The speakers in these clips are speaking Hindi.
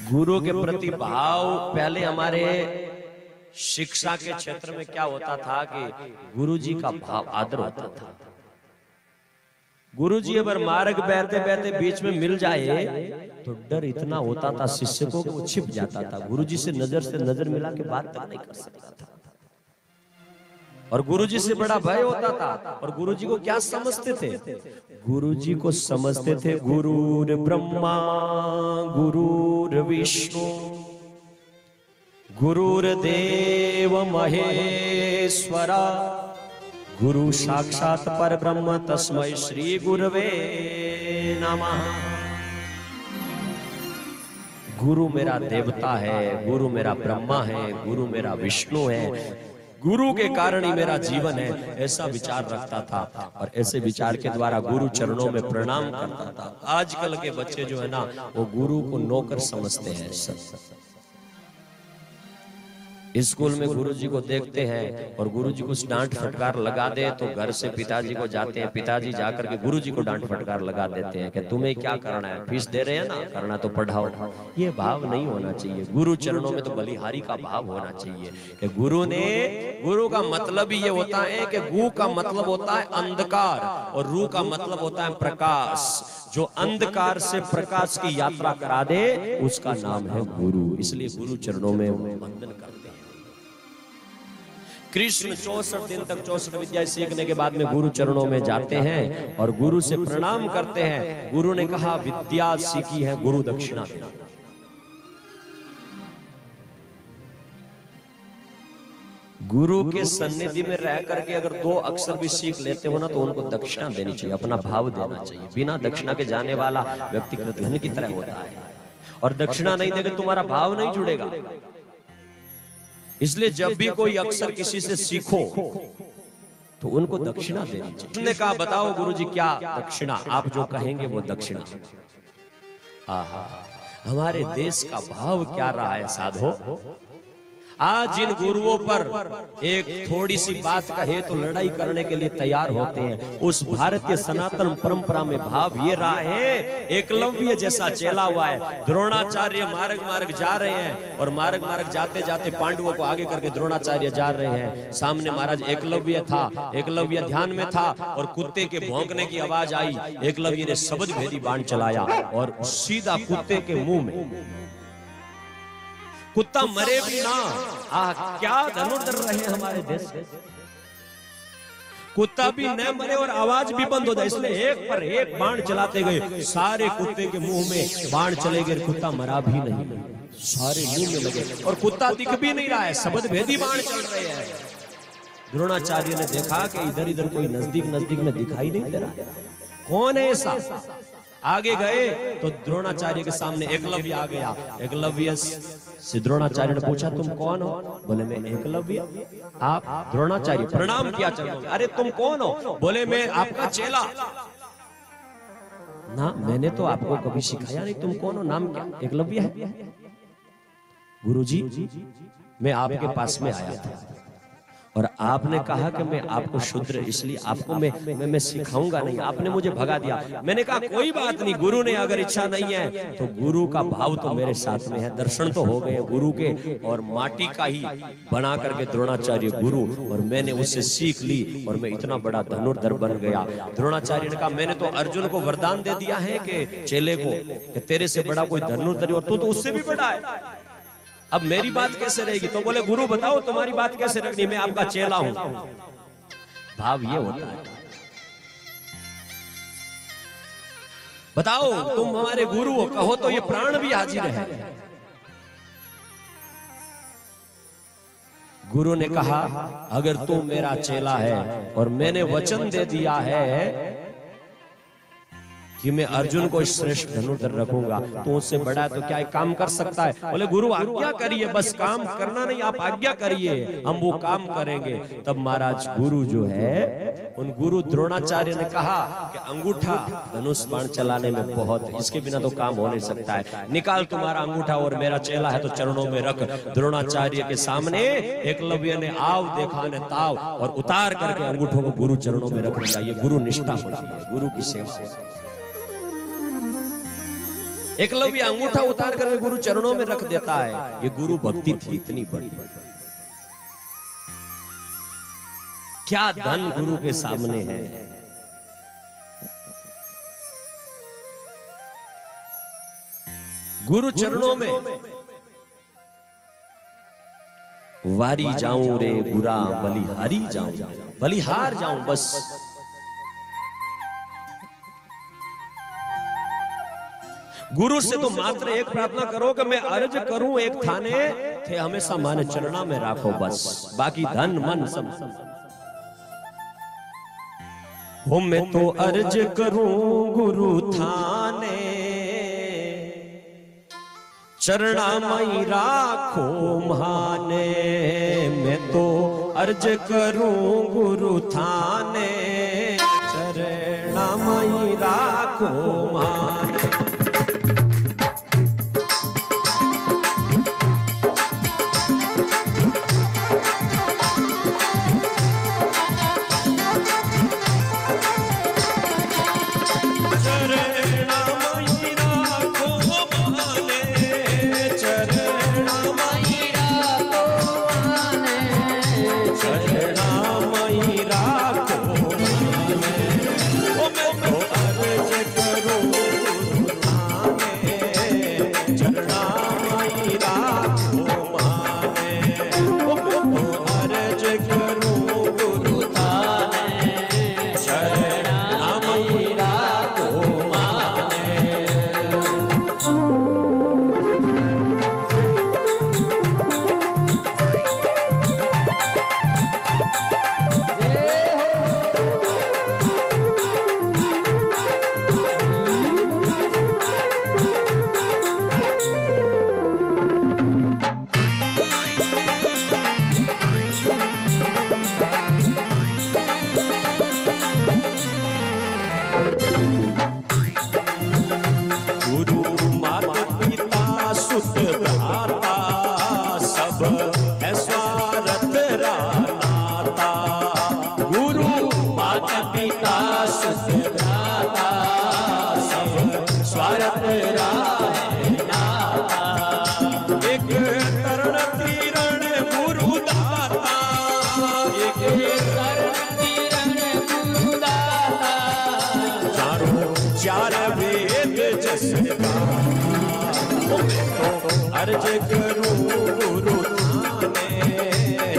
गुरु के प्रति भाव पहले हमारे शिक्षा के क्षेत्र में क्या होता था कि गुरु जी का भाव आदर होता था। गुरु जी अगर मार्ग बहते बहते बीच में मिल जाए तो डर इतना होता था शिष्य को वो छिप जाता था, गुरु जी से नजर मिला के बात तक नहीं कर सकता था। और गुरु जी से बड़ा भय होता था। और गुरु जी को क्या समझते थे? गुरु जी को समझते थे गुरुर ब्रह्मा गुरुर विष्णु गुरुर्देव महेश्वरा गुरु साक्षात पर ब्रह्म तस्मै श्री गुरवे नमः। गुरु मेरा देवता है, गुरु मेरा ब्रह्मा है, गुरु मेरा विष्णु है, गुरु के कारण ही मेरा जीवन है, ऐसा विचार रखता था। और ऐसे विचार के द्वारा गुरु चरणों में प्रणाम करता था। आजकल के बच्चे जो है ना वो गुरु को नौकर समझते हैं। स्कूल में गुरुजी को देखते हैं और गुरुजी को डांट फटकार लगा दे तो घर से पिताजी को जाते हैं, पिताजी जाकर के गुरुजी को डांट फटकार लगा देते हैं कि तुम्हें क्या करना है, फीस दे रहे हैं ना, करना तो पढ़ाओ। ये भाव नहीं होना चाहिए। गुरु चरणों में तो बलिहारी का भाव होना चाहिए कि गुरु का मतलब ही ये होता है कि गु का मतलब होता है अंधकार और रू का मतलब होता है प्रकाश। जो अंधकार से प्रकाश की यात्रा करा दे उसका नाम है गुरु। इसलिए गुरु चरणों में वंदन करते हैं। कृष्ण 64 दिन तक 64 विद्याएं सीखने के बाद में गुरु चरणों में जाते हैं और गुरु से प्रणाम करते हैं। गुरु ने कहा विद्या सीखी है, गुरु दक्षिणा देना। गुरु के सन्निधि में रह करके अगर 2 अक्षर भी सीख लेते हो ना तो उनको दक्षिणा देनी चाहिए, अपना भाव देना चाहिए। बिना दक्षिणा के जाने वाला व्यक्ति कृतघ्न की तरह होता है और दक्षिणा नहीं देगा तुम्हारा भाव नहीं जुड़ेगा। इसलिए जब भी कोई अक्षर किसी से सीखो तो उनको दक्षिणा देनी चाहिए। उसने कहा बताओ गुरुजी क्या दक्षिणा? आप जो कहेंगे वो दक्षिणा। आहा, हमारे देश का भाव क्या रहा है साधो। आज जिन गुरुओं पर एक थोड़ी सी बात कहे तो लड़ाई करने के लिए तैयार होते हैं, उस भारतीय सनातन परंपरा में भाव ये रहा है। एकलव्य जैसा चेला हुआ है। द्रोणाचार्य मार्ग जा रहे हैं और मार्ग जाते जाते पांडवों को आगे करके द्रोणाचार्य जा रहे हैं। सामने महाराज एकलव्य था, एकलव्य ध्यान में था और कुत्ते के भौंकने की आवाज आई। एकलव्य ने शब्द भेदी बाण चलाया और सीधा कुत्ते के मुंह में। कुत्ता मरे भी ना। क्या धनुर्धर रहे हमारे देश में। कुत्ता भी न मरे और आवाज भी बंद हो जाए, इसलिए एक पर एक बाण चलाते गए। सारे कुत्ते के मुंह में बाण चले गए, कुत्ता मरा भी नहीं, सारे मुंह में लगे और कुत्ता दिख भी नहीं रहा है, शब्द भेदी बाण चल रहे हैं। द्रोणाचार्य ने देखा कि इधर इधर कोई नजदीक में दिखाई नहीं दे रहा, कौन है ऐसा? आगे गए तो द्रोणाचार्य के सामने एकलव्य आ गया। एकलव्य से द्रोणाचार्य ने पूछा तुम कौन हो? बोले मैं एकलव्य। आप? द्रोणाचार्य प्रणाम किया चरणों में। अरे तुम कौन हो? बोले मैं आपका चेला। ना मैंने तो आपको कभी सिखाया नहीं, तुम कौन हो? नाम क्या? एकलव्य है। गुरुजी मैं आपके पास में आया था और आपने कहा कि मैं आपको शूद्र, इसलिए आपको मैं सिखाऊंगा नहीं, आपने मुझे भगा दिया। मैंने कहा कोई बात नहीं, गुरु ने अगर इच्छा नहीं है तो गुरु का भाव तो मेरे साथ में है। दर्शन तो हो गए गुरु के और माटी का ही बना करके द्रोणाचार्य गुरु, और मैंने उससे सीख ली और मैं इतना बड़ा धनुर्धर बन गया। द्रोणाचार्य ने कहा मैंने तो अर्जुन को वरदान दे दिया है कि चेले को कि तेरे से बड़ा कोई धनुर्धर और तू तो उससे भी बड़ा है, अब मेरी बात कैसे रहेगी? तो बोले गुरु बताओ तुम्हारी बात कैसे रखनी, मैं आपका चेला हूं। भाव ये होता है। बताओ तुम हमारे गुरु हो, कहो तो ये प्राण भी हाजिर है। गुरु ने कहा अगर तू मेरा चेला है और मैंने वचन दे दिया है कि मैं अर्जुन को श्रेष्ठ धनुर्धर रखूंगा, तो उससे बड़ा तो क्या काम कर सकता है? बोले गुरु आज्ञा करिए, बस काम करना नहीं, आप आज्ञा करिए, हम वो काम करेंगे। तब महाराज गुरु जो है उन गुरु द्रोणाचार्य ने कहा कि अंगूठा धनुष बाण चलाने में बहुत, इसके बिना तो काम हो नहीं सकता है, निकाल तुम्हारा अंगूठा और मेरा चेला है तो चरणों में रख। द्रोणाचार्य के सामने एकलव्य ने आव देखा ने ताव और उतार करके अंगूठों को गुरु चरणों में रख दिया। ये गुरु निष्ठा होती है, गुरु की सेवा। एकलव्य अंगूठा उतार कर गुरु चरणों में रख देता है। ये गुरु भक्ति थी इतनी बड़ी। क्या धन गुरु के सामने है। गुरु चरणों में वारी जाऊं रे बुरा बलिहारी जाऊं, बलिहार जाऊं बस। गुरु से तो मात्र एक प्रार्थना करो कि मैं अर्ज करूं एक थाने थे हमेशा माने चरणा में राखो बस, बाकी धन मन सब। हो मैं तो अर्ज करूं गुरु थाने चरणा मई राखो माने। मैं तो अर्ज करूं गुरु थाने चरणा मई राखो माने। अर्ज करूं गुरु थाने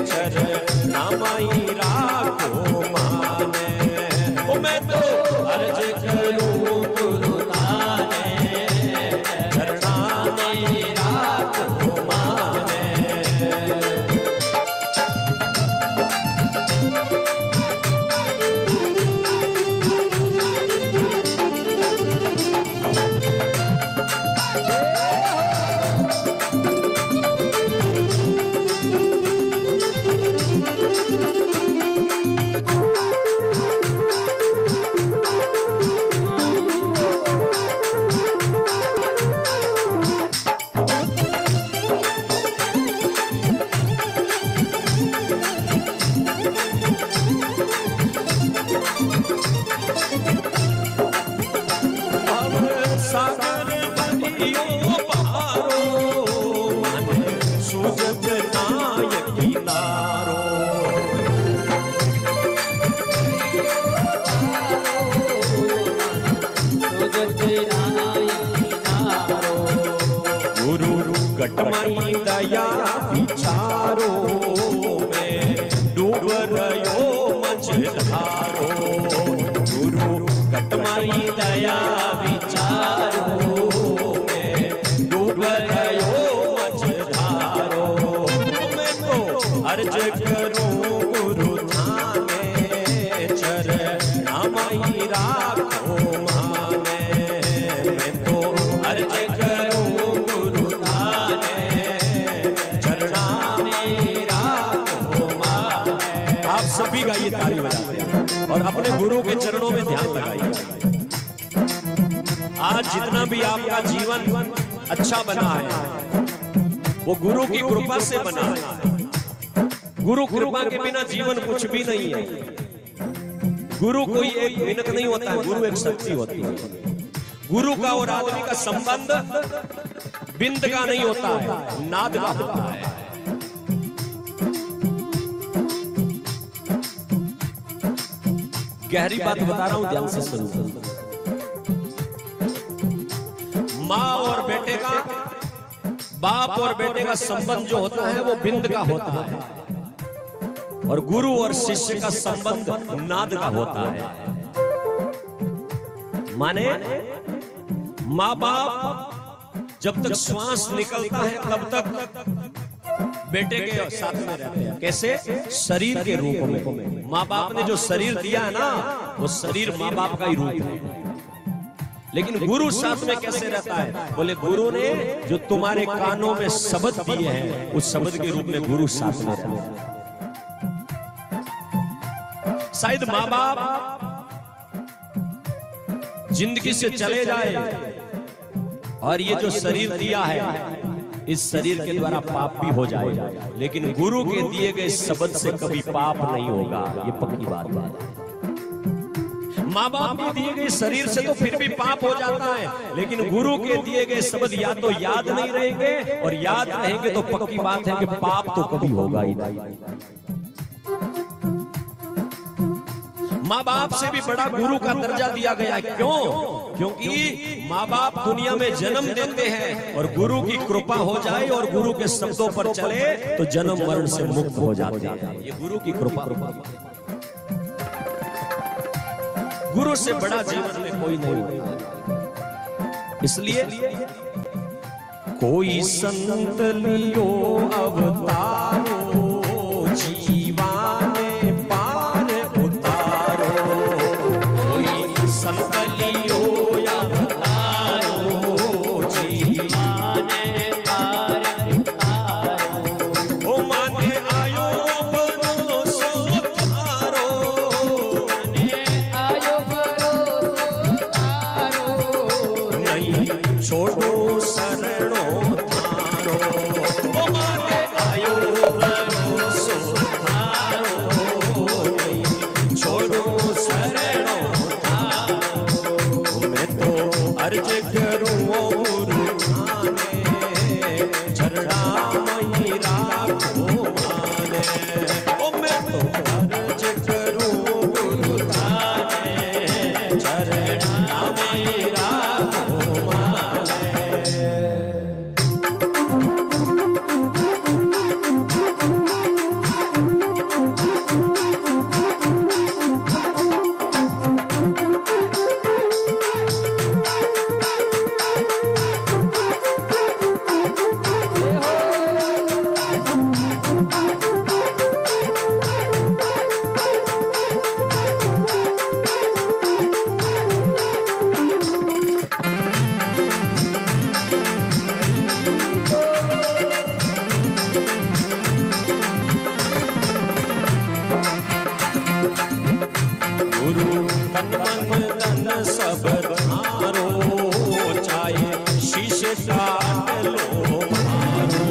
चरणा मई राखो माने। ओ मैं तो अर्ज करूं गुरु थाने चरणा मई राखो माने। गटमाई दया विचारो में डूब रयो मझधारो। गुरु गटमाई दया विचारो में डूब रयो मझधारो। मैं तो अर्ज करूं गुरु थाने चरणा मई राखो माने। मैं तो अर्ज करूं सभी गाइए ताली बजाते और अपने गुरु के चरणों में ध्यान लगाइए। आज जितना भी आपका जीवन अच्छा बना है वो गुरु की कृपा से बना है। गुरु कृपा के बिना जीवन कुछ भी नहीं है। गुरु कोई एक मिनट नहीं होता है, गुरु एक शक्ति होती है। गुरु का और आदमी का संबंध बिंद का नहीं होता है, नाद का होता है। गहरी बात बता रहा हूं, ध्यान से सुनो। माँ और बेटे का, बाप और बेटे का संबंध जो होता है वो बिंद का होता है, और गुरु और शिष्य का संबंध नाद का होता है। माने माँ बाप जब तक श्वास निकलता है तब तक बेटे के साथ में रहते हैं। कैसे? शरीर के रूप में। माँ बाप ने जो शरीर दिया है ना, वो शरीर माँ बाप का ही रूप है। लेकिन गुरु साथ में कैसे रहता है? बोले गुरु ने जो तुम्हारे कानों में शब्द दिए हैं, उस शब्द के रूप में गुरु साथ में रहता है। शायद माँ बाप जिंदगी से चले जाए और ये जो शरीर दिया है, इस शरीर के द्वारा पाप भी हो जाए, लेकिन गुरु के दिए गए शब्द से कभी पाप नहीं होगा। ये पक्की बात है। माँ बाप के दिए गए शरीर से तो फिर भी पाप हो जाता है, लेकिन गुरु के दिए गए शब्द या तो याद नहीं रहेंगे, और याद रहेंगे तो पक्की बात है कि पाप तो कभी होगा ही नहीं। माँ बाप से भी बड़ा गुरु का दर्जा दिया गया। क्यों? क्योंकि माँ बाप दुनिया में जन्म देते हैं, और गुरु की कृपा हो जाए और गुरु के शब्दों पर चले तो जन्म मरण से मुक्त हो जाते हैं। ये गुरु की कृपा। गुरु से बड़ा जीवन में कोई नहीं। इसलिए कोई संत लियो अवतारो, जीवाने पार उतारो। कोई संत लियो अवतारो, जीवाने पार उतारो। ओ माने आयो बनो सो तारो, माने आयो बनो तारो। नहीं छोड़ो शरणो थारो, ओ माने आयो बनो सो थारो। नहीं छोड़ो शरणो थारो। मैं तो अर्ज करूं गुरु थाने, चरणा मही राखो माने। ओ मैं तो अर्ज करूं गुरु थाने, चरणा मही राखो माने। गुरु तन मन धन सब धारो, चाहे शीश काट लो मारो।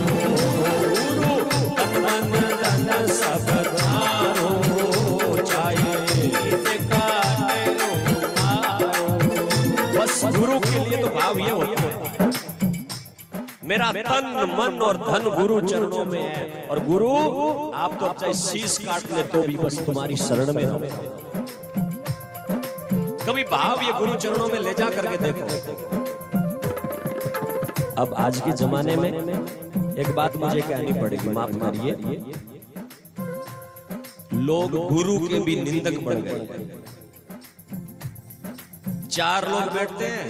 गुरु तन मन धन सब धारो, चाहे शीश काट लो मारो। बस गुरु के लिए तो भाव ये होता है, मेरा तन मन और धन गुरु चरणों में है, और गुरु आप तो चाहे शीश काट ले तो भी बस तुम्हारी शरण में हो। कभी भाव ये गुरु चरणों में ले जा करके देखो। अब आज के जमाने में एक बात मुझे कहनी पड़ेगी, माफ करिए, लोग गुरु के भी निंदक बन गए। चार लोग बैठते हैं,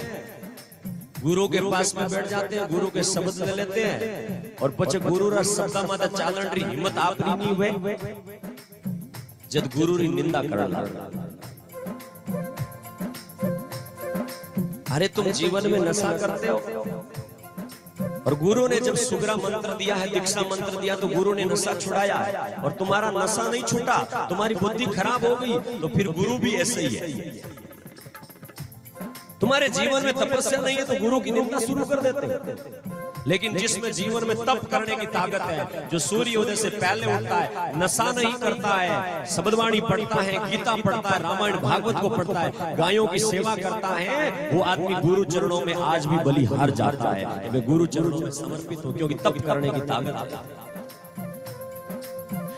गुरु के पास में बैठ जाते हैं, गुरु के शब्द ले लेते हैं, और पछे गुरु रा शब्द माता चालन री हिम्मत आपरी नहीं हुए, जब गुरु री निंदा करना। अरे तुम जीवन में नशा करते हो, और गुरु ने जब सुगरा मंत्र दिया है, दीक्षा मंत्र दिया, तो गुरु ने नशा छुड़ाया, और तुम्हारा नशा नहीं छूटा, तुम्हारी बुद्धि खराब हो गई, तो फिर गुरु भी ऐसे ही है। तुम्हारे जीवन में तपस्या नहीं है तो गुरु की निंदा शुरू कर देते हो। लेकिन जिसमें जीवन में तप करने की ताकत है, जो सूर्योदय से पहले उठता है, नशा नहीं करता है, शब्दवाणी पढ़ता है, गीता पढ़ता है, रामायण भागवत को पढ़ता है, गायों की सेवा करता है, वो आदमी गुरु चरणों में आज भी बलिहार जाता है। वे गुरु चरणों में समर्पित हो, क्योंकि तप करने की ताकत है।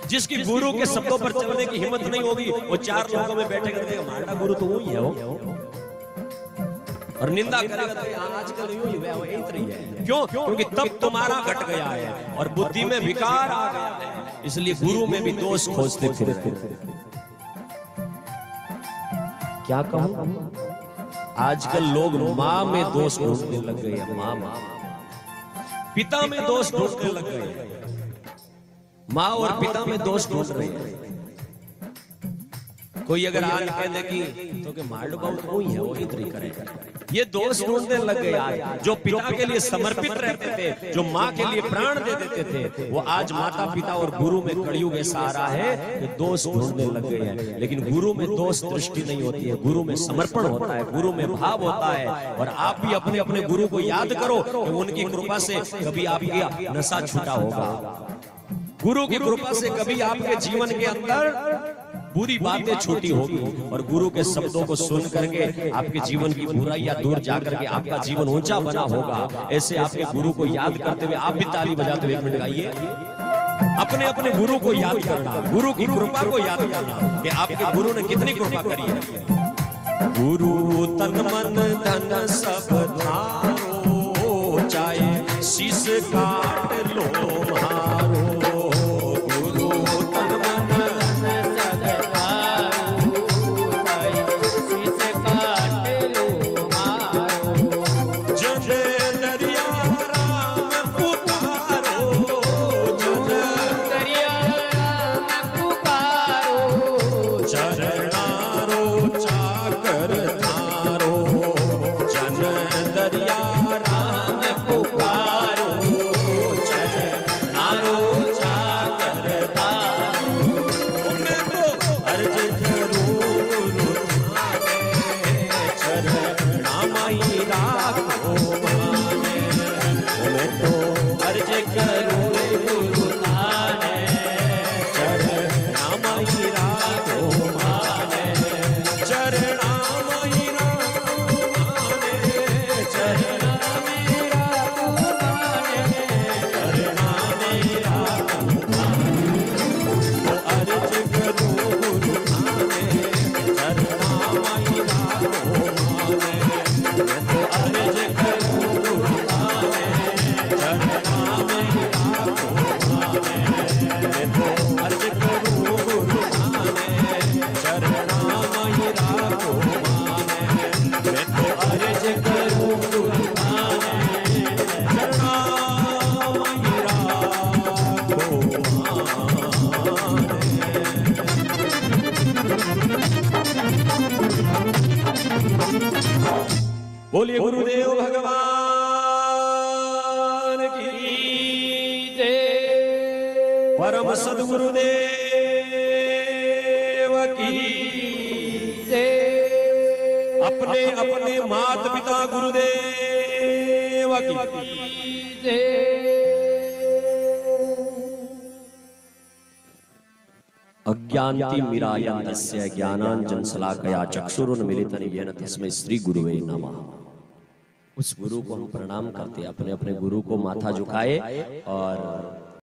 जिसकी गुरु के शब्दों पर चलने की हिम्मत नहीं होगी, वो चार लोगों में बैठे कर देगा हमारा गुरु तो वही है वो, और निंदा करेगा तो आजकल यूं ही है। क्यों? क्योंकि तब तुम्हारा घट गया है और बुद्धि में विकार आ गया है, इसलिए गुरु में भी दोष खोजते फिरते। क्या कहूं, आजकल लोग मां में दोष ढूंढने लग गए हैं। मां पिता में दोष ढूंढने लग गए हैं। माँ और पिता में दोष ढूंढ रहे हैं। कोई अगर आज कह दे कि तो के मार्ड बहुत वही है, वही तरीका करेगा, ये दोष ढूंढने लग गए। आज जो पिता के लिए समर्पित रहते थे, जो माँ के लिए प्राण दे देते थे, वो आज माता पिता और गुरु में कलयुग ऐसा आ रहा है कि दोष ढूंढने लग गए हैं। लेकिन गुरु में दोष दृष्टि नहीं होती है, गुरु में समर्पण होता है, गुरु में भाव होता है। और आप भी अपने अपने गुरु को याद करो कि उनकी कृपा से कभी आपका नशा छूटा होगा। गुरु की कृपा से कभी आपके जीवन के अंदर बुरी बातें छूटी होगी, और गुरु के शब्दों को सुन करके आपके जीवन की बुराइयां दूर जाकर के आपका जीवन ऊंचा बना होगा। ऐसे आपके गुरु को याद करते हुए आप भी ताली बजाते हुए 1 मिनट गाइए। अपने अपने गुरु को याद करना, गुरु की कृपा को याद करना कि आपके गुरु ने कितनी कृपा करी है। गुरु तन मन धन सब धारो, चाहे शीश काट लो मारो। बोलिए गुरुदेव भगवान की जय, परम सद्गुरुदेव की जय। अपने अपने माता पिता गुरुदेव की जय। अज्ञान्ति मिरायन्तस्य ज्ञानाञ्जनशलाकया चक्षुरुन्मीलितं येन तस्मै श्री गुरुवे नमः। उस गुरु को हम प्रणाम करते हैं, अपने अपने गुरु को माथा झुकाए और